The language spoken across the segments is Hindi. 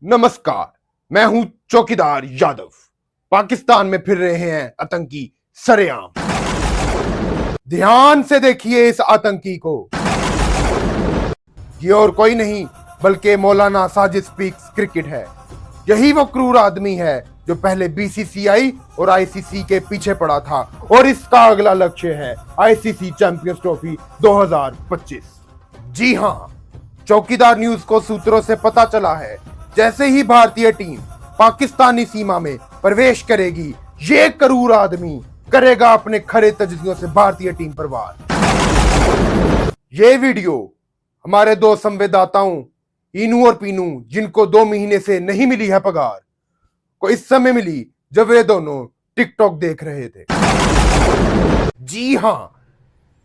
नमस्कार, मैं हूं चौकीदार यादव। पाकिस्तान में फिर रहे हैं आतंकी सरेआम। ध्यान से देखिए इस आतंकी को। ये और कोई नहीं बल्कि मौलाना साजिद स्पीक्स क्रिकेट है। यही वो क्रूर आदमी है जो पहले बीसीसीआई और आईसीसी के पीछे पड़ा था और इसका अगला लक्ष्य है आईसीसी चैंपियंस ट्रॉफी 2025। जी हां, चौकीदार न्यूज को सूत्रों से पता चला है जैसे ही भारतीय टीम पाकिस्तानी सीमा में प्रवेश करेगी, ये क्रूर आदमी करेगा अपने खरे तजजियों से भारतीय टीम पर वार। ये वीडियो हमारे दो संवाददाताओं इनू और पीनू, जिनको 2 महीने से नहीं मिली है पगार, को इस समय मिली जब वे दोनों टिकटॉक देख रहे थे। जी हां,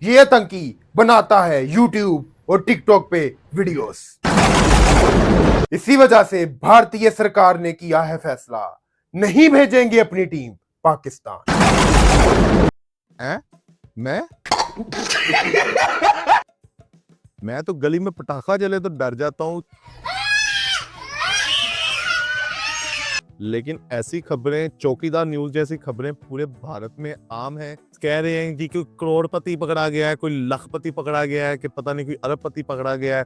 ये आतंकी बनाता है यूट्यूब और टिकटॉक पे वीडियोस। इसी वजह से भारतीय सरकार ने किया है फैसला, नहीं भेजेंगे अपनी टीम पाकिस्तान। मैं तो गली में पटाखा जले तो डर जाता हूँ, लेकिन ऐसी खबरें, चौकीदार न्यूज जैसी खबरें पूरे भारत में आम है। कह रहे हैं कि कोई करोड़पति पकड़ा गया है, कोई लखपति पकड़ा गया है, कि पता नहीं कोई अरबपति पकड़ा गया है,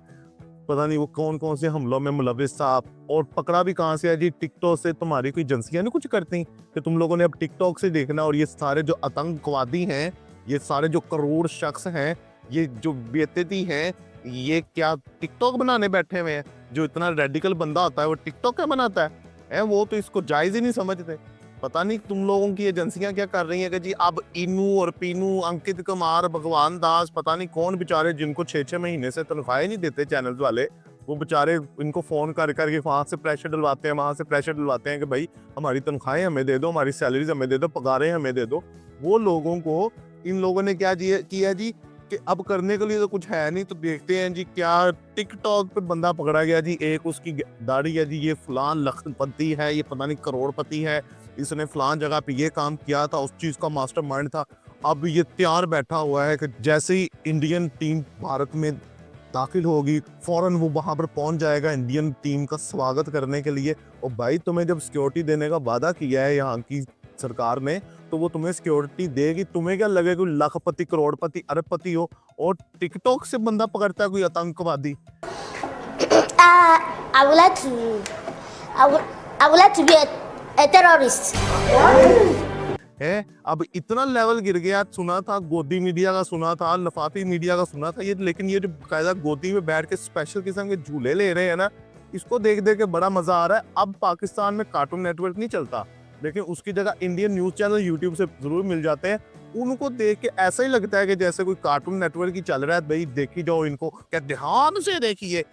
पता नहीं वो कौन कौन से हमलों में मुलविस था। और पकड़ा भी कहाँ से है जी? टिकटॉक से। तुम्हारी कोई एजेंसियां नहीं कुछ करती कि तुम लोगों ने अब टिकटॉक से देखना? और ये सारे जो आतंकवादी हैं, ये सारे जो करोड़ शख्स हैं, ये जो बेइज्जती हैं, ये क्या टिकटॉक बनाने बैठे हुए हैं? जो इतना रेडिकल बंदा होता है वो टिकटॉक क्या बनाता है? वो तो इसको जायज ही नहीं समझते। पता नहीं तुम लोगों की एजेंसियां क्या कर रही हैं कि जी अब इनू और पीनू, अंकित कुमार, भगवान दास, पता नहीं कौन बेचारे, जिनको 6-6 महीने से तनख्वाहें नहीं देते चैनल वाले, वो बेचारे इनको फोन कर करके वहां से प्रेशर डलवाते हैं, वहां से प्रेशर डलवाते हैं कि भाई हमारी तनख्वाहें हमें दे दो, हमारी सैलरीज हमें दे दो, पगारें हमें दे दो। वो लोगों को इन लोगों ने क्या किया जी कि अब करने के लिए तो कुछ है नहीं, तो देखते हैं जी क्या टिकटॉक पे बंदा पकड़ा गया जी। एक उसकी दाढ़ी है जी, ये फलान लखपति है, ये पता नहीं करोड़पति है, इसने फलान जगह पे ये काम किया था, उस चीज का मास्टरमाइंड था। अब ये तैयार बैठा हुआ है कि जैसे ही इंडियन टीम भारत में दाखिल होगी, फौरन वो वहां पर पहुंच जाएगा इंडियन टीम का स्वागत करने के लिए। और भाई, तुम्हें जब सिक्योरिटी देने का वादा किया है यहाँ की सरकार ने, तो वो तुम्हें सिक्योरिटी देगी। तुम्हें क्या लगेगा कोई लखपति, करोड़पति, अरबपति हो और टिकटॉक से बंदा पकड़ता है कोई आतंकवादी? I would like to be a terrorist. है अब इतना लेवल गिर गया। सुना था गोदी मीडिया का, सुना था लफाफी मीडिया का, सुना था ये, लेकिन ये जो कायदा गोदी में बैठ के स्पेशल किस्म के झूले ले रहे हैं ना, इसको देख देख के बड़ा मजा आ रहा है। अब पाकिस्तान में कार्टून नेटवर्क नहीं चलता, लेकिन उसकी जगह इंडियन न्यूज चैनल यूट्यूब से जरूर मिल जाते हैं। उनको देख के ऐसा ही लगता है कि जैसे कोई कार्टून नेटवर्क ही चल रहा है। भाई देखी जाओ इनको, क्या ध्यान से देखिए।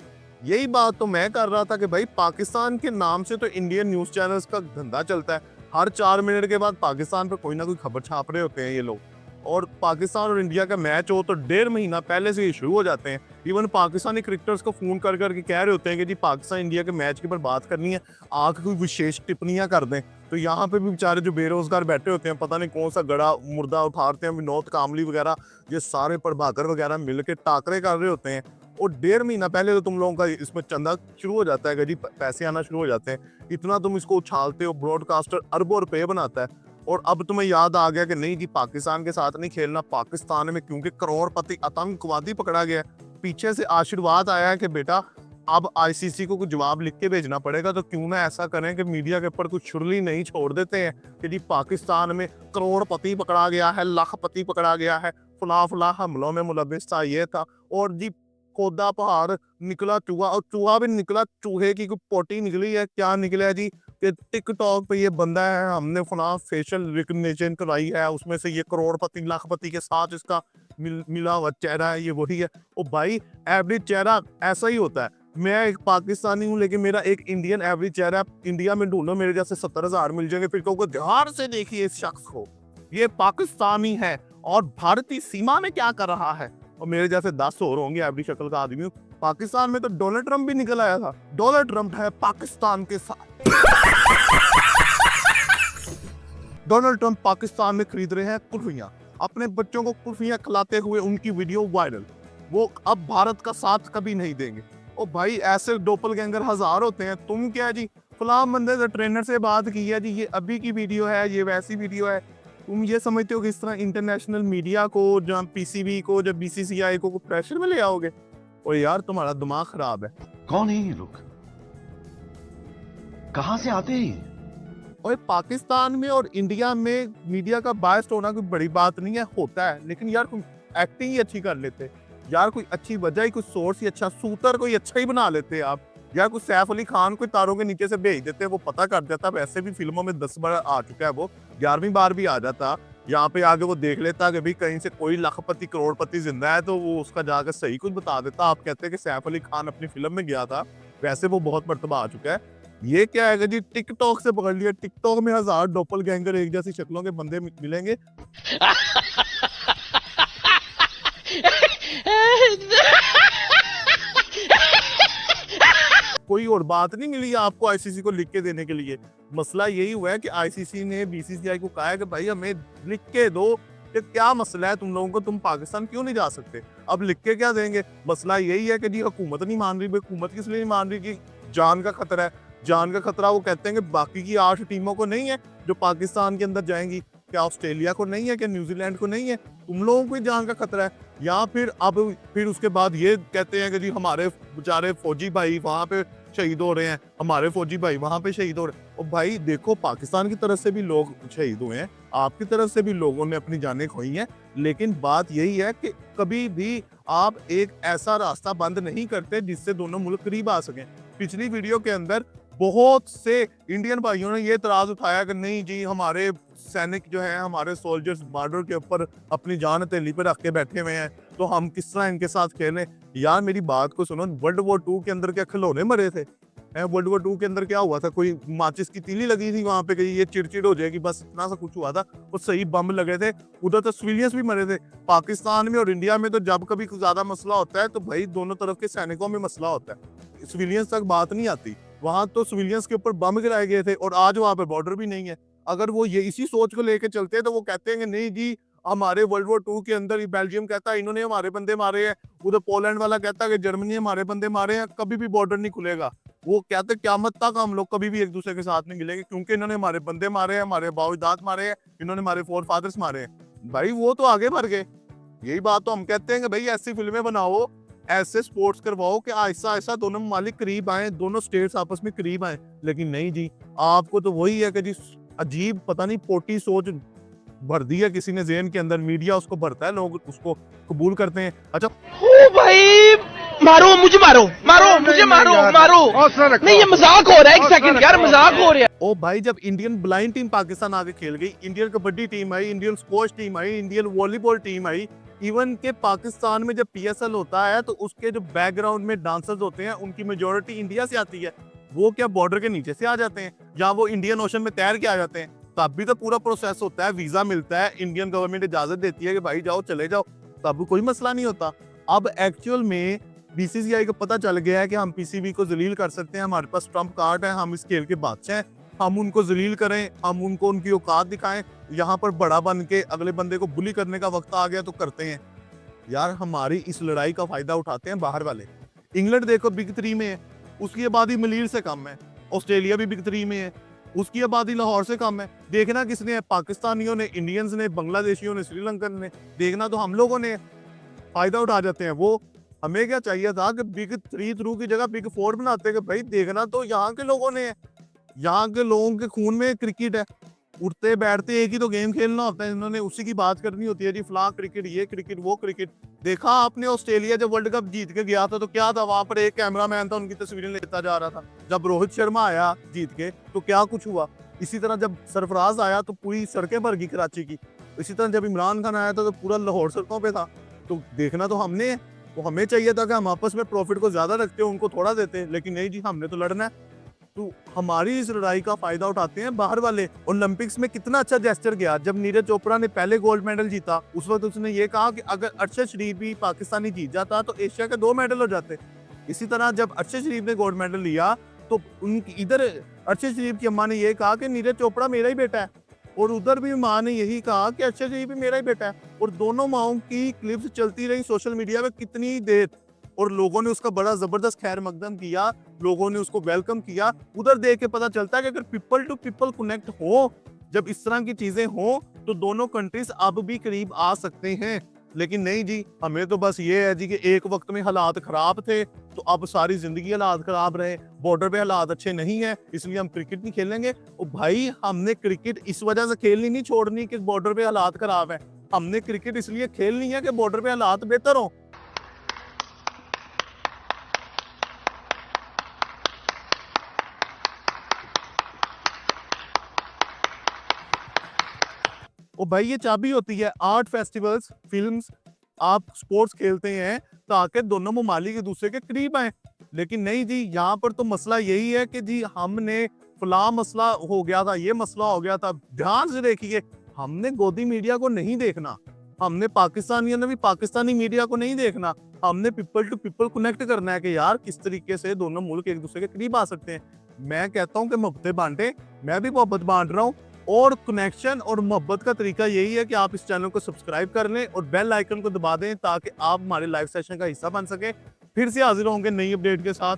यही बात तो मैं कर रहा था कि भाई पाकिस्तान के नाम से तो इंडियन न्यूज चैनल्स का धंधा चलता है। हर 4 मिनट के बाद पाकिस्तान पर कोई ना कोई खबर छाप रहे होते हैं ये लोग। और पाकिस्तान और इंडिया का मैच हो तो 1.5 महीना पहले से ही शुरू हो जाते हैं। इवन पाकिस्तानी क्रिकेटर्स को फोन कर करके कह रहे होते हैं कि जी पाकिस्तान इंडिया के मैच के ऊपर बात करनी है, आके कोई विशेष टिप्पणियां कर दें। तो यहाँ पे भी बेचारे जो बेरोजगार बैठे होते हैं, पता नहीं कौन सा गड़ा मुर्दा उठाते हैं, विनोद कामली वगैरह, ये सारे प्रभाकर वगैरह मिलकर टाकरे कर रहे होते हैं। और 1.5 महीना पहले तो तुम लोगों का इसमें चंदा शुरू हो जाता है कि जी पैसे आना शुरू हो जाते हैं। इतना तुम इसको उछालते हो, ब्रॉडकास्टर अरबों रुपए बनाता है। और अब तुम्हें याद आ गया कि नहीं जी पाकिस्तान के साथ नहीं खेलना। पाकिस्तान में क्योंकि करोड़पति आतंकवादी पकड़ा गया, पीछे से आशीर्वाद आया है कि बेटा अब आईसीसी को कुछ जवाब लिख के भेजना पड़ेगा। तो क्यों ना ऐसा करें कि मीडिया के ऊपर कुछ छुरली नहीं छोड़ देते हैं कि जी पाकिस्तान में करोड़पति पकड़ा गया है, लखपति पकड़ा गया है, फला हमलों में मुलविस था, ये था। और जी खोदा पहाड़ निकला चूहा, और चूहा भी निकला, चूहे की कोई पोटी निकली है। क्या निकला है जी कि टिकटॉक पे ये बंदा है, हमने फला फेशियल रिकग्निशन कराई है, उसमें से ये करोड़पति लखपति के साथ इसका मिला हुआ चेहरा है, ये वही है। ओ भाई, एवरेज चेहरा ऐसा ही होता है। मैं एक पाकिस्तानी हूँ, लेकिन मेरा एक इंडियन एवरेज चेहरा इंडिया में ढूंढो, मेरे जैसे 70,000 मिल जाएंगे। फिर कहोगे ध्यान से देखिए इस शख्स को, ये पाकिस्तानी है और भारतीय सीमा में क्या कर रहा है। और मेरे जैसे 10 और होंगे एवरेज शक्ल का आदमी। पाकिस्तान में तो डोनाल्ड ट्रंप भी निकल आया था। डोनाल्ड ट्रंप है पाकिस्तान के साथ। डोनाल्ड ट्रंप पाकिस्तान में खरीद रहे हैं कुल्फियां, अपने बच्चों को कुल्फियां खिलाते हुए उनकी वीडियो वायरल। वो अब भारत का साथ कभी नहीं देंगे। ओ भाई ऐसे डोपलगैंगर हजार होते हैं, तुम क्या जी फलां बंदे से ट्रेनर से बात की है जी, ये अभी की वीडियो है, ये वैसी वीडियो है। तुम ये समझते हो कि इस तरह इंटरनेशनल मीडिया को, जहाँ पीसीबी को, जब बीसीसीआई को प्रेशर में ले आओगे? ओ यार तुम्हारा दिमाग खराब है। कौन है ये लोग? कहां से आते हैं ये? और पाकिस्तान में और इंडिया में मीडिया का बायस्ड होना कोई बड़ी बात नहीं है, होता है, लेकिन यार कोई एक्टिंग ही अच्छी कर लेते यार, कोई अच्छी वजह ही, कोई सोर्स ही अच्छा, सूतर कोई अच्छा ही बना लेते आप यार। कोई सैफ अली खान कोई तारों के नीचे से भेज देते, वो पता कर जाता। वैसे भी फिल्मों में 10 बार आ चुका है, वो 11वीं बार भी आ जाता। यहाँ पे आगे वो देख लेता कि भाई कहीं से कोई लाखपति करोड़पति जिंदा है, तो वो उसका जाकर सही कुछ बता देता। आप कहते हैं कि सैफ अली खान अपनी फिल्म में गया था, वैसे वो बहुत मर्तबा आ चुका है। ये क्या है जी, टिकटॉक से पकड़ लिया। टिकटॉक में 1000 डोपलगैंगर एक जैसी शक्लों के बंदे मिलेंगे। कोई और बात नहीं मिली आपको आईसीसी को लिख के देने के लिए। मसला यही हुआ है कि आईसीसी ने बीसीसीआई को कहा है कि भाई हमें लिख के दो कि क्या मसला है तुम लोगों को, तुम पाकिस्तान क्यों नहीं जा सकते। अब लिख के क्या देंगे? मसला यही है कि जी हुकूमत नहीं मान रही। हुकूमत किस लिए नहीं मान रही? कि जान का खतरा है। जान का खतरा वो कहते हैं कि बाकी की 8 टीमों को नहीं है जो पाकिस्तान के अंदर जाएंगी। क्या ऑस्ट्रेलिया को नहीं है? क्या न्यूजीलैंड को नहीं है? तुम लोगों को ही जान का खतरा है। या फिर उसके बाद ये कहते हैं कि जी हमारे बेचारे फौजी भाई वहां पे शहीद हो रहे हैं, हमारे फौजी भाई वहां पे शहीद हो रहे हैं। और भाई देखो, पाकिस्तान की तरफ से भी लोग शहीद हुए हैं, आपकी तरफ से भी लोगों ने अपनी जानें खोई हैं, लेकिन बात यही है कि कभी भी आप एक ऐसा रास्ता बंद नहीं करते जिससे दोनों मुल्क करीब आ सकें। पिछली वीडियो के अंदर बहुत से इंडियन भाइयों ने ये इतराज उठाया कि नहीं जी, हमारे सैनिक जो है, हमारे सोल्जर्स बॉर्डर के ऊपर अपनी जान हथेली पे रख के बैठे हुए हैं, तो हम किस तरह इनके साथ खेलें। यार मेरी बात को सुनो, वर्ल्ड वॉर 2 के अंदर क्या खिलौने मरे थे? वर्ल्ड वॉर 2 के अंदर क्या हुआ था? कोई माचिस की तीली लगी थी वहां पे कि ये चिड़चिड़ हो जाएगी, बस इतना सा कुछ हुआ था। और सही बम लगे थे। उधर तो सिविलियंस भी मरे थे। पाकिस्तान में और इंडिया में तो जब कभी कुछ ज्यादा मसला होता है तो भाई दोनों तरफ के सैनिकों में मसला होता है, सिविलियंस तक बात नहीं आती। वहां तो सिविलियंस के ऊपर बम गिराए गए थे, और आज वहां पर बॉर्डर भी नहीं है। अगर वो ये इसी सोच को लेके चलते हैं तो वो कहते हैं कि नहीं जी, हमारे वर्ल्ड वॉर 2 के अंदर बेल्जियम कहता है इन्होंने हमारे बंदे मारे हैं, उधर पोलैंड वाला कहता है कि जर्मनी हमारे बंदे मारे हैं, कभी भी बॉर्डर नहीं खुलेगा। वो कहते क़यामत तक हम लोग कभी भी एक दूसरे के साथ नहीं मिलेंगे, क्योंकि इन्होंने हमारे बंदे मारे हैं, हमारे बाओ-अजदाद मारे हैं, इन्होंने हमारे फोर फादर्स मारे हैं। भाई वो तो आगे बढ़ गए। यही बात तो हम कहते हैं कि भाई ऐसी फिल्में बनाओ, ऐसे स्पोर्ट्स करवाओ कि आहिस्ता आहिस्ता दोनों ममालिक करीब आए, दोनों स्टेट्स आपस में करीब आए। लेकिन नहीं जी, आपको तो वही है कि जी अजीब पता नहीं पोटी सोच भर दी है किसी ने ज़हन के अंदर। मीडिया उसको भरता है, लोग उसको कबूल करते हैं। अच्छा ओ भाई, मारो मुझे, मारो मारो मुझे, मारो मारो। नहीं ये मजाक हो रहा है, एक सेकंड यार, मजाक हो रहा है। ओ भाई, जब इंडियन ब्लाइंड टीम पाकिस्तान आके खेल गई, इंडियन कबड्डी टीम आई, इंडियन स्क्वॉश टीम आई, इंडियन वॉलीबॉल टीम आई, इवन के पाकिस्तान में जब पीएसएल होता है तो उसके जो बैकग्राउंड में डांसर्स होते हैं उनकी मेजोरिटी इंडिया से आती है। वो क्या बॉर्डर के नीचे से आ जाते हैं, या वो इंडियन ओशन में तैर के आ जाते हैं? तब भी तो पूरा प्रोसेस होता है, वीजा मिलता है, इंडियन गवर्नमेंट इजाजत देती है कि भाई जाओ चले जाओ, तब कोई मसला नहीं होता। अब एक्चुअल में बीसीसीआई को पता चल गया है कि हम पीसीबी को जलील कर सकते हैं, हमारे पास ट्रम्प कार्ड है, हम इस खेल के बादशाह हैं, हम उनको जलील करें, हम उनको उनकी औकात दिखाएं। यहाँ पर बड़ा बन के अगले बंदे को बुली करने का वक्त आ गया तो करते हैं। यार हमारी इस लड़ाई का फायदा उठाते हैं बाहर वाले। इंग्लैंड देखो बिग 3 में है, उसकी आबादी मलीर से कम है। ऑस्ट्रेलिया भी बिग 3 में है, उसकी आबादी लाहौर से कम है। देखना किसने है? पाकिस्तानियों ने, इंडियंस ने, बांग्लादेशियों ने, श्रीलंकन ने। देखना तो हम लोगों ने। फायदा उठा जाते हैं वो। हमें क्या चाहिए था कि बिग 3 थ्रू की जगह बिग 4 बनाते, कि भाई देखना तो यहाँ के लोगों ने है, यहाँ के लोगों के खून में क्रिकेट है। उठते बैठते एक ही तो गेम खेलना होता है, इन्होंने उसी की बात करनी होती है जी, फलां क्रिकेट, ये क्रिकेट, वो क्रिकेट। देखा आपने ऑस्ट्रेलिया जब वर्ल्ड कप जीत के गया था तो क्या था? वहां पर एक कैमरामैन था, उनकी तस्वीरें लेता जा रहा था। जब रोहित शर्मा आया जीत के तो क्या कुछ हुआ? इसी तरह जब सरफराज आया तो पूरी सड़कें भर गई कराची की। इसी तरह जब इमरान खान आया था तो पूरा लाहौर सड़कों पे था। तो देखना तो हमने है। तो हमें चाहिए था कि हम आपस में प्रॉफिट को ज्यादा रखते, उनको थोड़ा देते, लेकिन नहीं जी, हमने तो लड़ना है। तो हमारी इस लड़ाई का फायदा उठाते हैं बाहर वाले। ओलंपिक्स में कितना अच्छा जेस्चर गया जब नीरज चोपड़ा ने पहले गोल्ड मेडल जीता। उस वक्त उसने ये कहा कि अगर अरशद शरीफ भी पाकिस्तानी जीत जाता तो एशिया के 2 मेडल हो जाते। इसी तरह जब अरशद शरीफ ने गोल्ड मेडल लिया तो उनकी इधर अरशद शरीफ की अम्मा ने ये कहा कि नीरज चोपड़ा मेरा ही बेटा है, और उधर भी माँ ने यही कहा कि अरशद शरीफ भी मेरा ही बेटा है। और दोनों माओं की क्लिप्स चलती रही सोशल मीडिया पे कितनी देर, और लोगों ने उसका बड़ा जबरदस्त खैर मकदम किया, लोगों ने उसको वेलकम किया। उधर देख के पता चलता है कि अगर पीपल टू पीपल कनेक्ट हो, जब इस तरह की चीजें हो, तो दोनों कंट्रीज अब भी करीब आ सकते हैं। लेकिन नहीं जी, हमें तो बस ये है जी कि एक वक्त में हालात खराब थे, तो अब सारी जिंदगी हालात खराब रहे, बॉर्डर पे हालात अच्छे नहीं है, इसलिए हम क्रिकेट नहीं खेलेंगे। और भाई हमने क्रिकेट इस वजह से खेलनी नहीं छोड़नी कि बॉर्डर पे हालात खराब है, हमने क्रिकेट इसलिए खेलनी है कि बॉर्डर पे हालात बेहतर हो। और भाई ये चाबी होती है आर्ट फेस्टिवल्स, फिल्म्स, आप स्पोर्ट्स खेलते हैं ताकि दोनों ममालिक एक दूसरे के करीब आए। लेकिन नहीं जी, यहाँ पर तो मसला यही है कि जी हमने फला मसला हो गया था, ये मसला हो गया था। ध्यान से देखिए, हमने गोदी मीडिया को नहीं देखना, हमने पाकिस्तानियों ने भी पाकिस्तानी मीडिया को नहीं देखना, हमने पीपल टू पीपल कनेक्ट करना है कि यार किस तरीके से दोनों मुल्क एक दूसरे के करीब आ सकते हैं। मैं कहता हूँ कि मोहब्बतें बांटे, मैं भी मोहब्बत बांट रहा हूँ, और कनेक्शन और मोहब्बत का तरीका यही है कि आप इस चैनल को सब्सक्राइब कर लें और बेल आइकन को दबा दें ताकि आप हमारे लाइव सेशन का हिस्सा बन सके। फिर से हाजिर होंगे नई अपडेट के साथ।